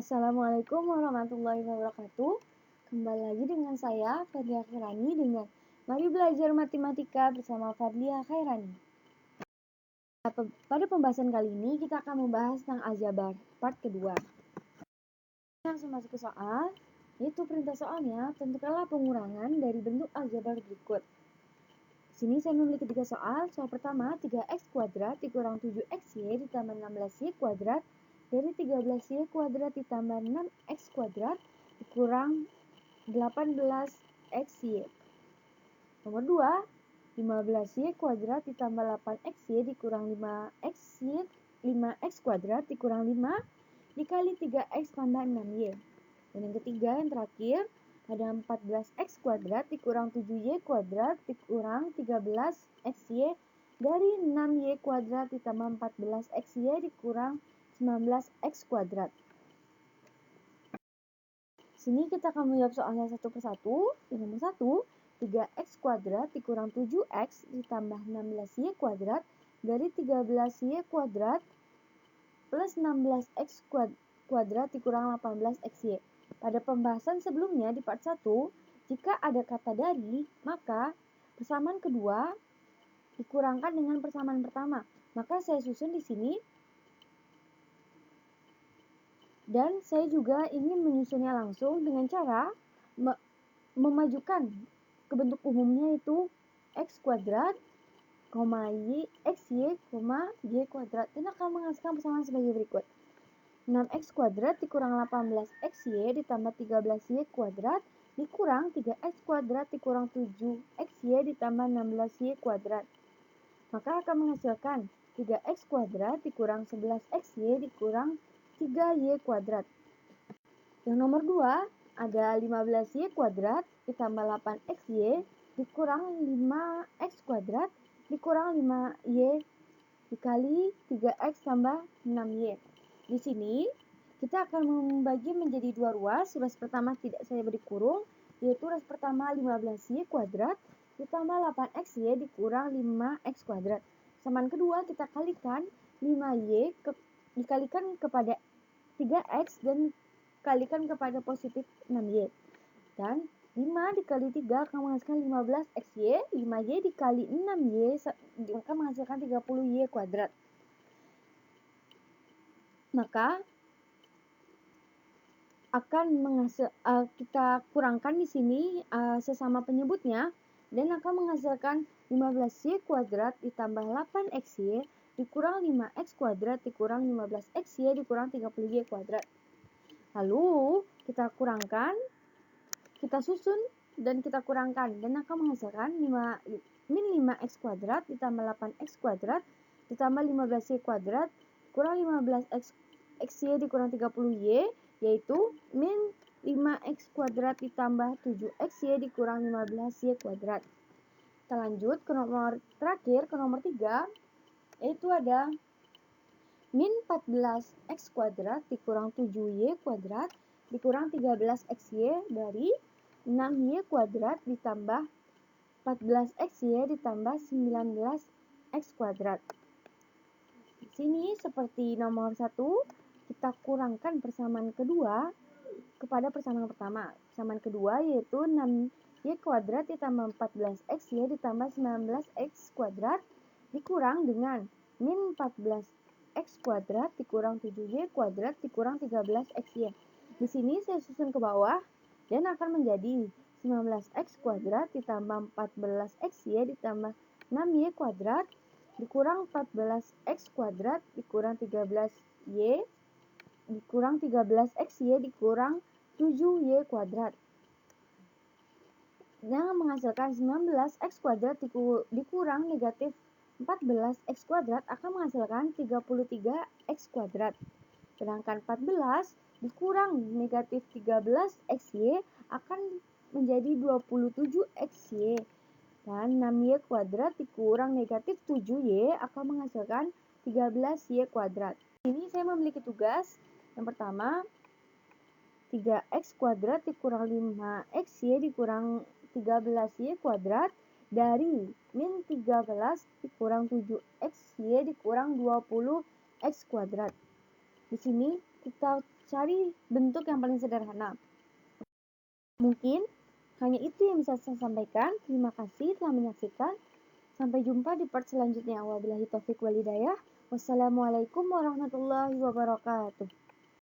Assalamualaikum warahmatullahi wabarakatuh. Kembali lagi dengan saya, Fadlia Khairani, dengan Mari Belajar Matematika bersama Fadlia Khairani. Pada pembahasan kali ini, kita akan membahas tentang aljabar, part kedua. Langsung masuk ke soal, yaitu perintah soalnya, tentukanlah pengurangan dari bentuk aljabar berikut. Sini saya memiliki 3 soal. Soal pertama, 3x kuadrat dikurang 7xy ditambah 16y kuadrat dari 13y kuadrat ditambah 6x kuadrat dikurang 18xy. Nomor 2, 15y kuadrat ditambah 8xy dikurang 5x kuadrat dikurang 5 dikali 3x tambah 6y. Dan yang ketiga, yang terakhir, ada 14x kuadrat dikurang 7y kuadrat dikurang 13xy dari 6y kuadrat ditambah 14xy dikurang 19x kuadrat. Sini kita akan menjawab soalnya satu persatu. Yang nomor 1, 3x kuadrat dikurang 7x ditambah 16y kuadrat dari 13y kuadrat plus 16x kuadrat dikurang 18xy. Pada pembahasan sebelumnya di part 1, jika ada kata dari, maka persamaan kedua dikurangkan dengan persamaan pertama. Maka saya susun di sini. Dan saya juga ingin menyusunnya langsung dengan cara memajukan ke bentuk umumnya, yaitu x kuadrat, xy, y kuadrat. Dan akan menghasilkan persamaan sebagai berikut. 6x kuadrat dikurang 18xy ditambah 13y kuadrat dikurang 3x kuadrat dikurang 7xy ditambah 16y kuadrat. Maka akan menghasilkan 3x kuadrat dikurang 11xy dikurang 3y kuadrat. Yang nomor 2, ada 15y kuadrat ditambah 8xy dikurang 5x kuadrat dikurang 5y dikali 3x tambah 6y. Di sini kita akan membagi menjadi dua ruas. Ruas pertama tidak saya beri kurung, yaitu ruas pertama 15y kuadrat ditambah 8xy dikurang 5x kuadrat. Samaan kedua kita kalikan 5y dikalikan kepada 3x dan kalikan kepada positif 6y. Dan 5 dikali 3 akan menghasilkan 15xy, 5y dikali 6y akan menghasilkan 30y kuadrat. Maka akan kita kurangkan di sini sesama penyebutnya dan akan menghasilkan 15y kuadrat ditambah 8xy dikurang 5x kuadrat dikurang 15xy dikurang 30y kuadrat. Lalu kita kurangkan, kita susun dan kita kurangkan dan akan menghasilkan min 5x kuadrat ditambah 8x kuadrat ditambah 15y kuadrat kurang 15xy dikurang 30y, yaitu min 5x kuadrat ditambah 7xy dikurang 15y kuadrat. Kita lanjut ke nomor terakhir, ke nomor 3, yaitu ada min 14x kuadrat dikurang 7y kuadrat dikurang 13xy dari 6y kuadrat ditambah 14xy ditambah 19x kuadrat. Di sini seperti nomor 1, kita kurangkan persamaan kedua kepada persamaan pertama. Persamaan kedua yaitu 6y kuadrat ditambah 14xy ditambah 19x kuadrat dikurang dengan min 14x kuadrat dikurang 7y kuadrat dikurang 13xy. Di sini saya susun ke bawah dan akan menjadi 19x kuadrat ditambah 14xy ditambah 6y kuadrat dikurang 14x kuadrat dikurang 13y dikurang 13xy dikurang 7y kuadrat. Yang menghasilkan 19x kuadrat dikurang negatif 14x kuadrat akan menghasilkan 33x kuadrat. Sedangkan 14 dikurang negatif 13xy akan menjadi 27xy. Dan 6y kuadrat dikurang negatif 7y akan menghasilkan 13y kuadrat. Ini saya memiliki tugas. Yang pertama, 3x kuadrat dikurang 5xy dikurang 13y kuadrat dari min 13 dikurang 7xy dikurang 20x kuadrat. Di sini kita cari bentuk yang paling sederhana. Mungkin hanya itu yang bisa saya sampaikan. Terima kasih telah menyaksikan. Sampai jumpa di part selanjutnya. Wabillahi taufiq walhidayah. Wassalamualaikum warahmatullahi wabarakatuh.